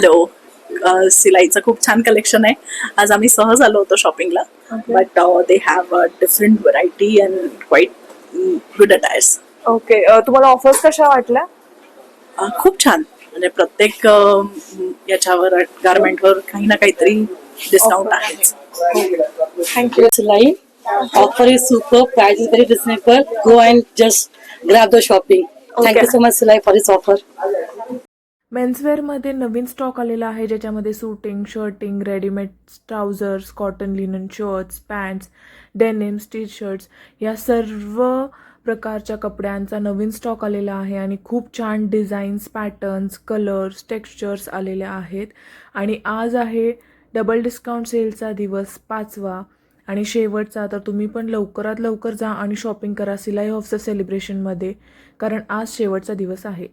Hello. सिलाईचं खूप छान collection आहे. आज आम्ही सहज आलो होतो शॉपिंगला, but they have a different variety and quite good attires. Okay, तुम्हाला ऑफर्स कशा वाटल्या? खूप छान, म्हणजे प्रत्येक याच्यावर गारमेंटवर काही ना काहीतरी डिस्काउंट आहेच. Thank you. Line offer is super, price is very reasonable. Go and just grab the shopping. Thank you so much, Silai, for this offer. मेन्सवेअरमध्ये नवीन स्टॉक आलेला आहे, ज्याच्यामध्ये suiting, shirting, readymade trousers, cotton linen shirts, pants, denims, T shirts या सर्व प्रकारच्या कपड्यांचा नवीन stock आलेला आहे आणि खूप छान डिझाईन्स, पॅटर्न्स, कलर्स, टेक्स्चर्स आलेले आहेत. आणि आज आहे डबल डिस्काउंट सेलचा दिवस 5वा आणि शेवटचा. तर तुम्ही पण लवकरात लवकर जा आणि शॉपिंग करा सिलाई ऑफचं सेलिब्रेशनमध्ये, कारण आज शेवटचा दिवस आहे.